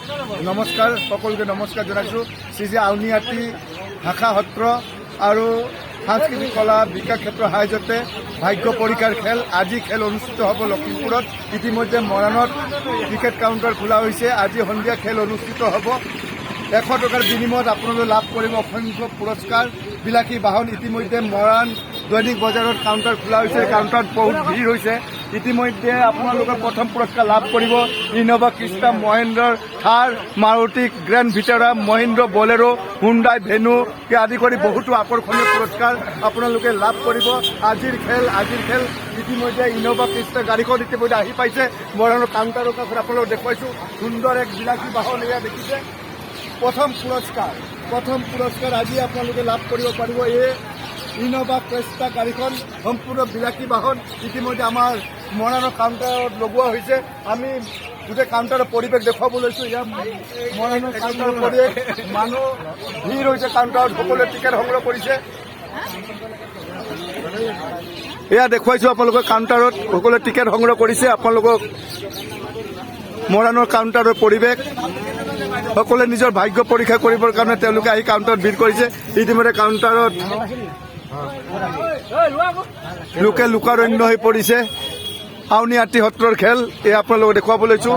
নমস্কাৰ সকলোকে নমস্কাৰ জনাইছোঁ। শ্ৰী আউনীআটী ভাষা সত্ৰ আৰু সাংস্কৃতিক কলা বিকাশ ক্ষেত্ৰ সাহায্যতে ভাগ্য পৰীক্ষাৰ খেল আজি খেল অনুষ্ঠিত হ'ব লখিমপুৰত। ইতিমধ্যে মৰাণত ক্ৰিকেট কাউণ্টাৰ খোলা হৈছে। আজি সন্ধিয়া খেল অনুষ্ঠিত হ'ব। 100 টকাৰ বিনিময়ত আপোনালোকে লাভ কৰিব অসংখ্য পুৰস্কাৰ, বিলাসী বাহন। ইতিমধ্যে মৰাণ দৈনিক বজাৰত কাউণ্টাৰ খোলা হৈছে। কাউণ্টাৰত বহুত ভিৰ হৈছে। ইতিমধ্যে আপোনালোকে প্ৰথম পুৰস্কাৰ লাভ কৰিব ইনোভা ক্ৰিষ্টা, মহেন্দ্ৰৰ Thar, Maruti grand Vitara, Mahindra Bolero, Hyundai venue আদি কৰি বহুতো আকৰ্ষণীয় পুৰস্কাৰ আপোনালোকে লাভ কৰিব। আজিৰ খেল ইতিমধ্যে ইনোভা ক্ৰিষ্টা গাড়ীখন ইতিমধ্যে আহি পাইছে। মৰাণৰ কাউণ্টাৰৰ কাষত আপোনালোকক দেখুৱাইছোঁ। সুন্দৰ এক বিলাসী বাহন এয়া দেখিছে। প্ৰথম পুৰস্কাৰ আজি আপোনালোকে লাভ কৰিব পাৰিব। এই ইনোভা ক্ৰিষ্টা গাড়ীখন সম্পূৰ্ণ বিলাসী বাহন ইতিমধ্যে আমাৰ মৰাণৰ কাউণ্টাৰত লগোৱা হৈছে। আমি গোটেই কাউণ্টাৰৰ পৰিৱেশ দেখুৱাব লৈছোঁ। ইয়াৰ মৰাণৰ কাউণ্টাৰৰ পৰিৱেশ, মানুহ ভিৰ হৈছে কাউণ্টাৰত, সকলোৱে টিকেট সংগ্ৰহ কৰিছে। এয়া দেখুৱাইছোঁ আপোনালোকৰ কাউণ্টাৰত সকলোৱে টিকেট সংগ্ৰহ কৰিছে। আপোনালোকক মৰাণৰ কাউণ্টাৰৰ পৰিৱেশ, সকলোৱে নিজৰ ভাগ্য পৰীক্ষা কৰিবৰ কাৰণে তেওঁলোকে আহি কাউণ্টাৰত ভিৰ কৰিছে। ইতিমধ্যে কাউণ্টাৰত লোকে লোকাৰণ্য হৈ পৰিছে। আউনীআটী সত্ৰৰ খেল এয়া আপোনালোকক দেখুৱাব লৈছোঁ।